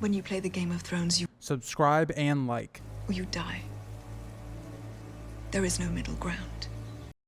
When you play the Game of Thrones, Subscribe and like. you die. There is no middle ground.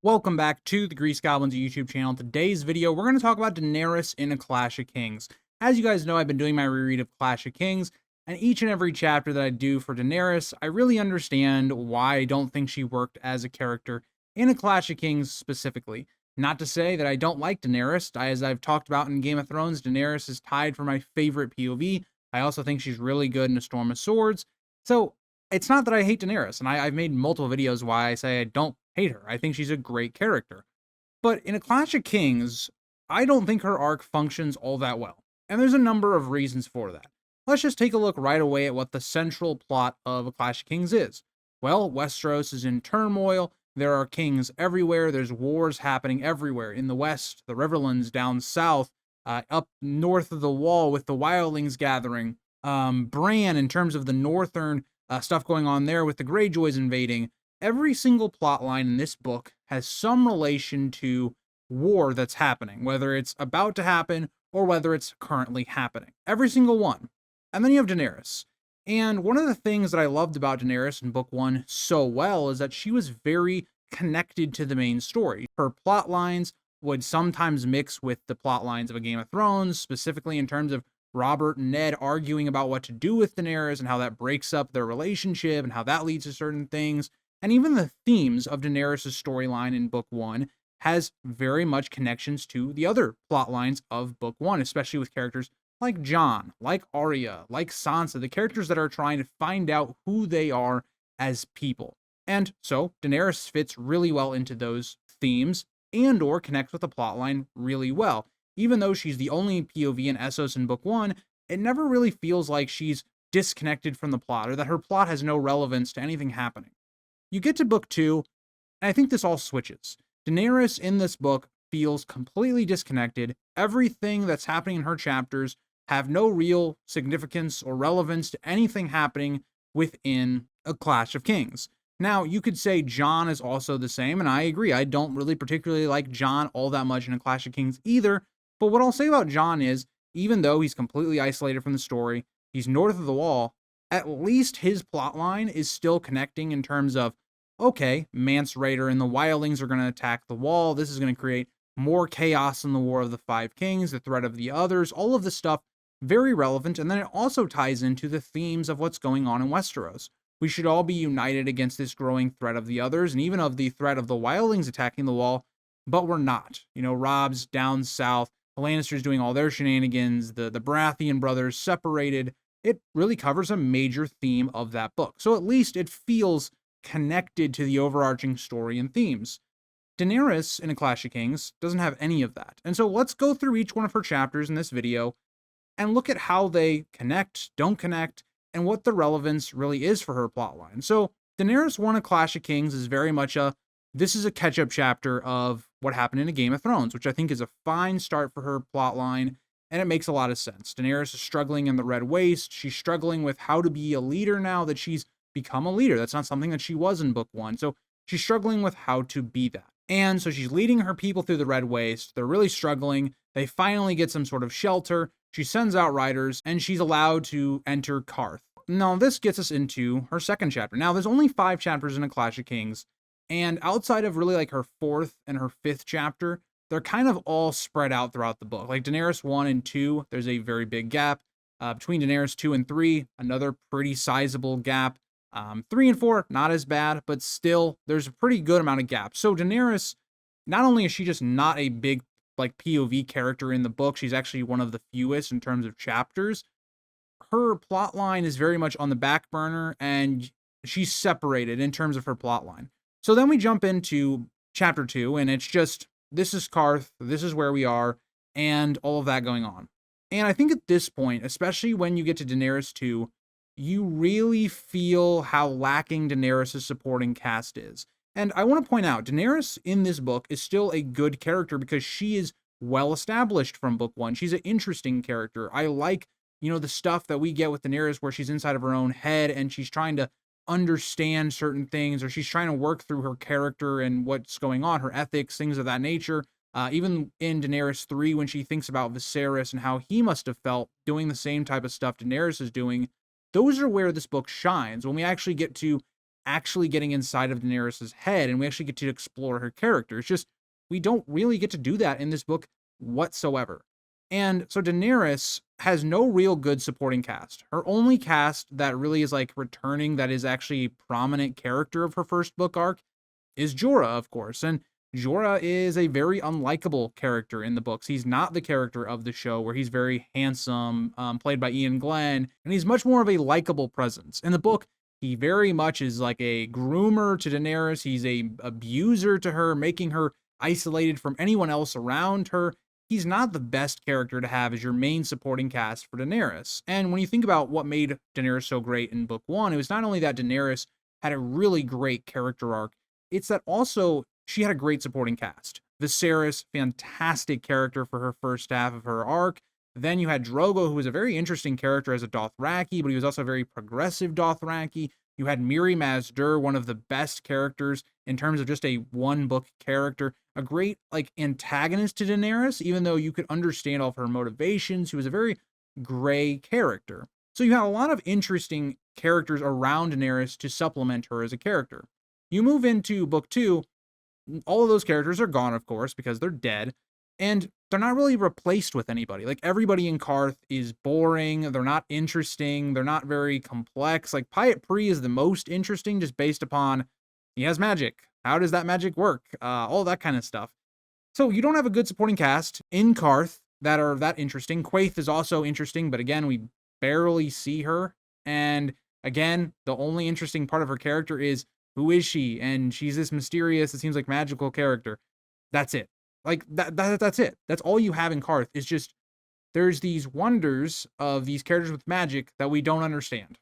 Welcome back to the Grease Goblins YouTube channel. Today's video, we're going to talk about Daenerys in A Clash of Kings. As you guys know, I've been doing my reread of Clash of Kings, and each and every chapter that I do for Daenerys, I really understand why I don't think she worked as a character in A Clash of Kings specifically. Not to say that I don't like Daenerys. As I've talked about in Game of Thrones, Daenerys is tied for my favorite POV. I also think she's really good in A Storm of Swords. So it's not that I hate Daenerys, and I've made multiple videos why I say I don't hate her. I think she's a great character. But in A Clash of Kings, I don't think her arc functions all that well. And there's a number of reasons for that. Let's just take a look right away at what the central plot of A Clash of Kings is. Well, Westeros is in turmoil. There are kings everywhere. There's wars happening everywhere. In the west, the Riverlands, down south, up north of the Wall with the wildlings gathering. Bran, in terms of the northern stuff going on there with the Greyjoys invading. Every single plot line in this book has some relation to war that's happening, whether it's about to happen or whether it's currently happening. Every single one. And then you have Daenerys. And one of the things that I loved about Daenerys in book one so well is that she was very connected to the main story. Her plot lines would sometimes mix with the plot lines of A Game of Thrones, specifically in terms of Robert and Ned arguing about what to do with Daenerys and how that breaks up their relationship and how that leads to certain things. And even the themes of Daenerys' storyline in book one has very much connections to the other plot lines of book one, especially with characters like Jon, like Arya, like Sansa, the characters that are trying to find out who they are as people. And so Daenerys fits really well into those themes and or connects with the plotline really well. Even though she's the only POV in Essos in book one, it never really feels like she's disconnected from the plot or that her plot has no relevance to anything happening. You get to book two, and I think this all switches. Daenerys in this book feels completely disconnected. Everything that's happening in her chapters have no real significance or relevance to anything happening within A Clash of Kings. Now, you could say Jon is also the same, and I agree. I don't really particularly like Jon all that much in A Clash of Kings either. But what I'll say about Jon is, even though he's completely isolated from the story, he's north of the Wall, at least his plotline is still connecting in terms of, okay, Mance Rayder and the Wildlings are going to attack the Wall. This is going to create more chaos in the War of the Five Kings, the threat of the others, all of this stuff, very relevant. And then it also ties into the themes of what's going on in Westeros. We should all be united against this growing threat of the others, and even of the threat of the Wildlings attacking the Wall, but we're not. You know, Robb's down south, the Lannisters doing all their shenanigans, the Baratheon brothers separated. It really covers a major theme of that book. So at least it feels connected to the overarching story and themes. Daenerys in A Clash of Kings doesn't have any of that. And so let's go through each one of her chapters in this video and look at how they connect, don't connect, and what the relevance really is for her plotline. So Daenerys 1 A Clash of Kings is very much this is a catch-up chapter of what happened in A Game of Thrones, which I think is a fine start for her plotline, and it makes a lot of sense. Daenerys is struggling in the Red Waste. She's struggling with how to be a leader now that she's become a leader. That's not something that she was in book one. So she's struggling with how to be that. And so she's leading her people through the Red Waste. They're really struggling. They finally get some sort of shelter. She sends out riders, and she's allowed to enter Qarth. Now, this gets us into her second chapter. Now, there's only 5 chapters in A Clash of Kings, and outside of really like her 4th and her 5th chapter, they're kind of all spread out throughout the book. Like Daenerys 1 and 2, there's a very big gap. Between Daenerys 2 and 3, another pretty sizable gap. 3 and 4, not as bad, but still, there's a pretty good amount of gap. So Daenerys, not only is she just not a big like POV character in the book, she's actually one of the fewest in terms of chapters. Her plot line is very much on the back burner, and she's separated in terms of her plot line. So then we jump into chapter 2, and it's just, this is Qarth, this is where we are, and all of that going on. And I think at this point, especially when you get to Daenerys 2, you really feel how lacking Daenerys' supporting cast is. And I want to point out, Daenerys in this book is still a good character because she is well established from book 1. She's an interesting character. I like, the stuff that we get with Daenerys where she's inside of her own head and she's trying to understand certain things, or she's trying to work through her character and what's going on, her ethics, things of that nature. Even in Daenerys 3, when she thinks about Viserys and how he must have felt doing the same type of stuff Daenerys is doing, those are where this book shines. When we actually get to actually getting inside of Daenerys' head and we actually get to explore her character. It's just, we don't really get to do that in this book whatsoever. And so Daenerys has no real good supporting cast. Her only cast that really is like returning, that is actually a prominent character of her first book arc, is Jorah, of course. And Jorah is a very unlikable character in the books. He's not the character of the show where he's very handsome, played by Ian Glenn, and he's much more of a likable presence. In the book, he very much is like a groomer to Daenerys. He's a abuser to her, making her isolated from anyone else around her. He's not the best character to have as your main supporting cast for Daenerys. And when you think about what made Daenerys so great in book 1, it was not only that Daenerys had a really great character arc, it's that also she had a great supporting cast. Viserys, fantastic character for her first half of her arc. Then you had Drogo, who was a very interesting character as a Dothraki, but he was also a very progressive Dothraki. You had Mirri Maz-Dur, one of the best characters in terms of just a one-book character. A great, like, antagonist to Daenerys, even though you could understand all of her motivations. He was a very gray character. So you had a lot of interesting characters around Daenerys to supplement her as a character. You move into book 2, all of those characters are gone, of course, because they're dead, and they're not really replaced with anybody. Like, everybody in Qarth is boring, they're not interesting, they're not very complex. Like, Pyat Pree is the most interesting just based upon he has magic. How does that magic work? All that kind of stuff. So you don't have a good supporting cast in Qarth that are that interesting. Quaithe is also interesting, but again, we barely see her. And again, the only interesting part of her character is, who is she? And she's this mysterious, it seems like magical character. That's it. Like, that's it. That's all you have in Qarth. Is just, there's these wonders of these characters with magic that we don't understand.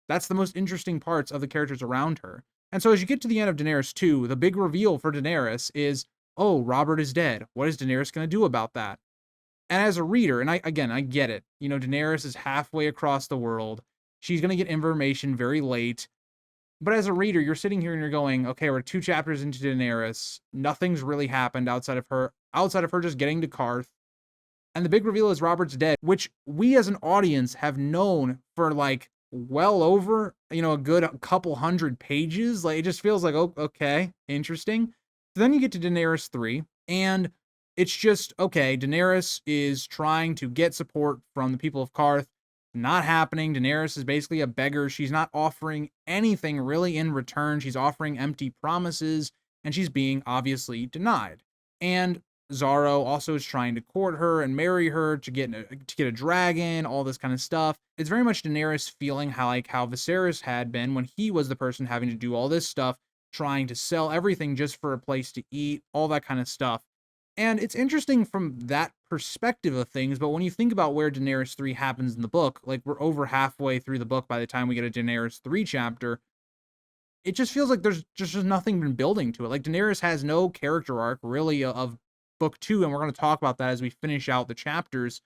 That's the most interesting parts of the characters around her. And so as you get to the end of Daenerys 2, the big reveal for Daenerys is, oh, Robert is dead. What is Daenerys going to do about that? And as a reader, and I get it. You know, Daenerys is halfway across the world. She's going to get information very late. But as a reader, you're sitting here and you're going, okay, we're 2 chapters into Daenerys. Nothing's really happened outside of her just getting to Qarth. And the big reveal is Robert's dead, which we as an audience have known for like well over, a good couple hundred pages. Like, it just feels like, oh, okay, interesting. So then you get to Daenerys 3, and it's just, okay, Daenerys is trying to get support from the people of Qarth. Not happening. Daenerys is basically a beggar. She's not offering anything really in return. She's offering empty promises, and she's being obviously denied. And Xaro also is trying to court her and marry her to get a dragon, all this kind of stuff. It's very much Daenerys feeling how Viserys had been when he was the person having to do all this stuff, trying to sell everything just for a place to eat, all that kind of stuff. And it's interesting from that perspective of things, but when you think about where Daenerys 3 happens in the book, like, we're over halfway through the book by the time we get a Daenerys 3 chapter, it just feels like there's just nothing been building to it. Like, Daenerys has no character arc, really, of book 2, and we're going to talk about that as we finish out the chapters.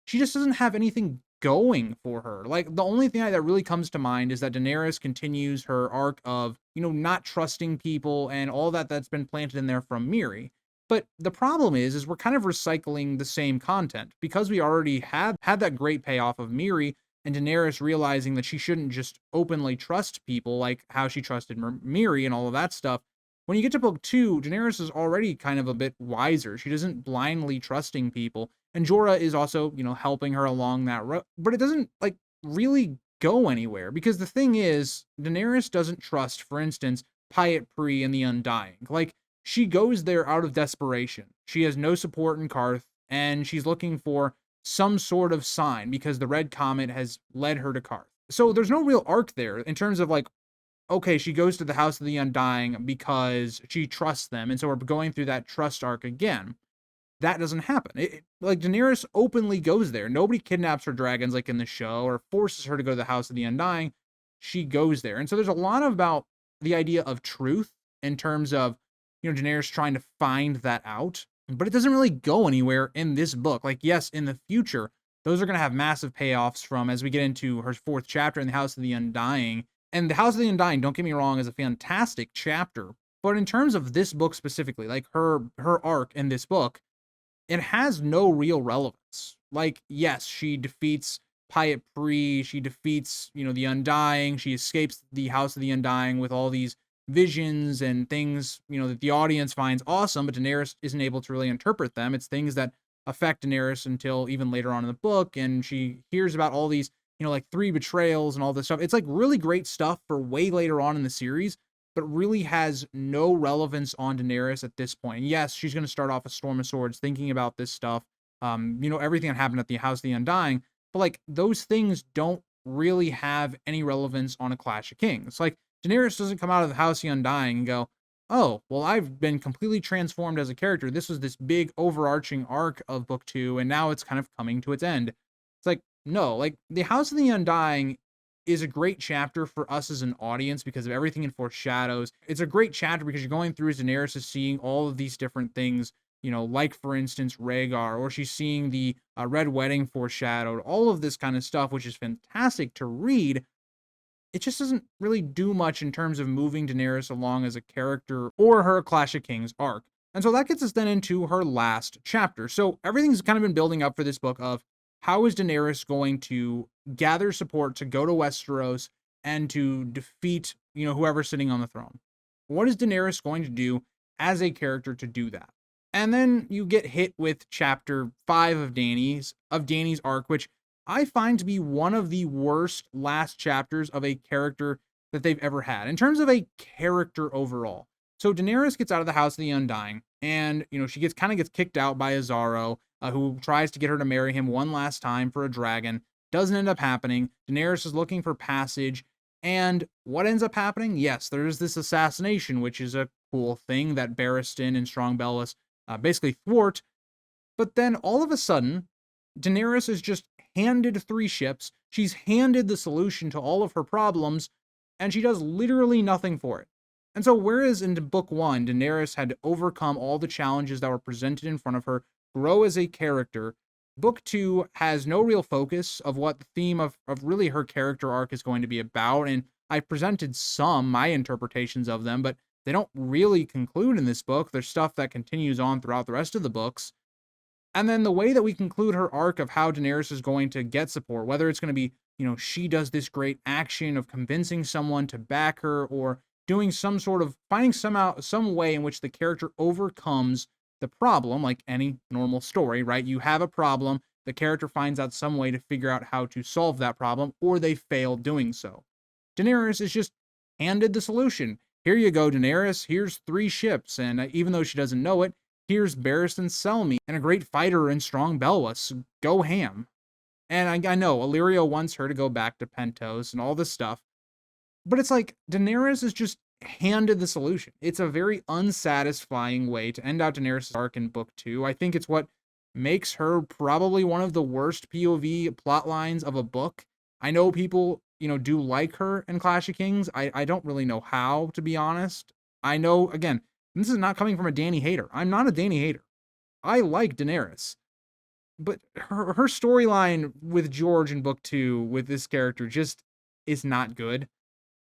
She just doesn't have anything going for her. Like, the only thing that really comes to mind is that Daenerys continues her arc of, not trusting people and all that's been planted in there from Mirri. But the problem is we're kind of recycling the same content because we already had that great payoff of Mirri and Daenerys realizing that she shouldn't just openly trust people like how she trusted Mirri and all of that stuff. When you get to book 2, Daenerys is already kind of a bit wiser. She doesn't blindly trusting people. And Jorah is also, helping her along that road. But it doesn't, really go anywhere. Because the thing is, Daenerys doesn't trust, for instance, Pyat Pree and the Undying. Like, she goes there out of desperation. She has no support in Qarth, and she's looking for some sort of sign because the Red Comet has led her to Qarth. So there's no real arc there in terms of, okay, she goes to the House of the Undying because she trusts them, and so we're going through that trust arc again. That doesn't happen. Daenerys openly goes there. Nobody kidnaps her dragons like in the show or forces her to go to the House of the Undying. She goes there. And so there's a lot about the idea of truth in terms of, Daenerys trying to find that out, but it doesn't really go anywhere in this book. Like, yes, in the future, those are going to have massive payoffs from as we get into her 4th chapter in the House of the Undying. And the House of the Undying, don't get me wrong, is a fantastic chapter, But in terms of this book specifically, like her arc in this book, it has no real relevance. Like, yes, she defeats Pyat Pri, she defeats, the Undying, she escapes the House of the Undying with all these visions and things, that the audience finds awesome, but Daenerys isn't able to really interpret them. It's things that affect Daenerys until even later on in the book, and she hears about all these, like 3 betrayals and all this stuff. It's like really great stuff for way later on in the series, but really has no relevance on Daenerys at this point. And yes, she's going to start off a Storm of Swords thinking about this stuff, everything that happened at the House of the Undying, but like those things don't really have any relevance on a Clash of Kings. Like Daenerys doesn't come out of the House of the Undying and go, oh, well, I've been completely transformed as a character. This was this big overarching arc of book 2, and now it's kind of coming to its end. It's like, no, like the House of the Undying is a great chapter for us as an audience because of everything it foreshadows. It's a great chapter because you're going through as Daenerys is seeing all of these different things, like for instance, Rhaegar, or she's seeing the Red Wedding foreshadowed, all of this kind of stuff, which is fantastic to read. It just doesn't really do much in terms of moving Daenerys along as a character or her Clash of Kings arc. And so that gets us then into her last chapter. So everything's kind of been building up for this book of how is Daenerys going to gather support to go to Westeros and to defeat, whoever's sitting on the throne. What is Daenerys going to do as a character to do that? And then you get hit with chapter 5 of Dany's arc, which I find to be one of the worst last chapters of a character that they've ever had in terms of a character overall. So Daenerys gets out of the House of the Undying, and she gets kicked out by Azaro, who tries to get her to marry him one last time for a dragon. Doesn't end up happening. Daenerys is looking for passage, and what ends up happening? Yes, there's this assassination, which is a cool thing that Barristan and Strong Bellis basically thwart. But then all of a sudden, Daenerys is just handed 3 ships. She's handed the solution to all of her problems, and she does literally nothing for it. And so whereas in book 1, Daenerys had to overcome all the challenges that were presented in front of her, grow as a character, book 2 has no real focus of what the theme of really her character arc is going to be about. And I presented my interpretations of them, but they don't really conclude in this book. There's stuff that continues on throughout the rest of the books. And then the way that we conclude her arc of how Daenerys is going to get support, whether it's going to be, she does this great action of convincing someone to back her, or doing some sort of finding some way in which the character overcomes the problem, like any normal story, right? You have a problem, the character finds out some way to figure out how to solve that problem, or they fail doing so. Daenerys is just handed the solution. Here you go, Daenerys. Here's 3 ships, and even though she doesn't know it, here's Barristan Selmy and a great fighter in Strong Bellis. Go ham. And I know Illyrio wants her to go back to Pentos and all this stuff, but it's like Daenerys is just handed the solution. It's a very unsatisfying way to end out Daenerys' arc in book 2. I think it's what makes her probably one of the worst POV plot lines of a book. I know people, do like her in Clash of Kings. I don't really know how, to be honest. I know, again, this is not coming from a Dany hater. I'm not a Dany hater. I like Daenerys. But her storyline with George in book 2 with this character just is not good.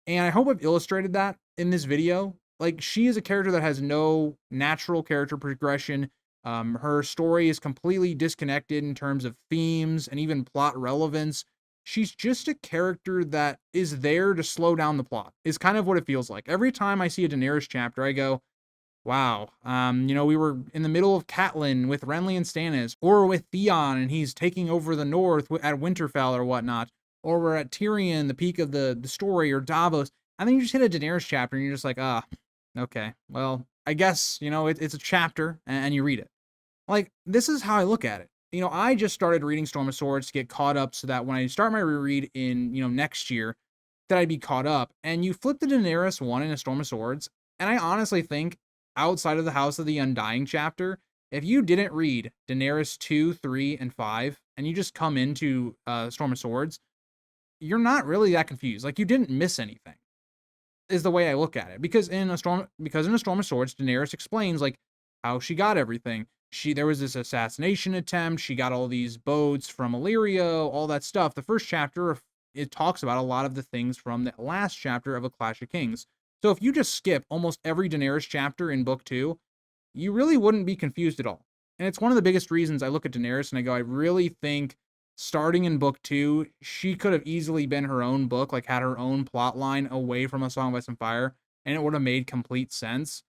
And I hope I've illustrated that in this video. Like, she is a character that has no natural character progression. Her story is completely disconnected in terms of themes and even plot relevance. She's just a character that is there to slow down the plot, is kind of what it feels like. Every time I see a Daenerys chapter, I go, wow, we were in the middle of Catelyn with Renly and Stannis, or with Theon and he's taking over the north at Winterfell or whatnot, or we're at Tyrion, the peak of the story, or Davos, and then you just hit a Daenerys chapter and you're just like, okay, well, I guess, it's a chapter and you read it. Like, this is how I look at it. I just started reading Storm of Swords to get caught up so that when I start my reread in, next year, that I'd be caught up. And you flip the Daenerys 1 in a Storm of Swords, and I honestly think, outside of the House of the Undying chapter, if you didn't read Daenerys 2, 3, and 5, and you just come into Storm of Swords, you're not really that confused. Like, you didn't miss anything, is the way I look at it. Because in a Storm of Swords, Daenerys explains, like, how she got everything. There was this assassination attempt, she got all these boats from Illyrio, all that stuff. The first chapter, it talks about a lot of the things from the last chapter of A Clash of Kings. So if you just skip almost every Daenerys chapter in book 2, you really wouldn't be confused at all. And it's one of the biggest reasons I look at Daenerys and I go, I really think starting in book 2, she could have easily been her own book, like had her own plot line away from A Song of Ice and Fire, and it would have made complete sense.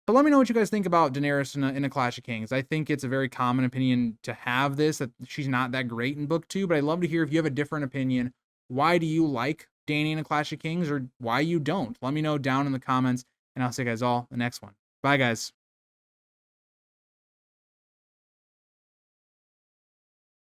But let me know what you guys think about Daenerys in a Clash of Kings. I think it's a very common opinion to have this, that she's not that great in book 2, but I'd love to hear if you have a different opinion. Why do you like Dany in a Clash of Kings, or why you don't? Let me know down in the comments, and I'll see you guys all in the next one. Bye, guys.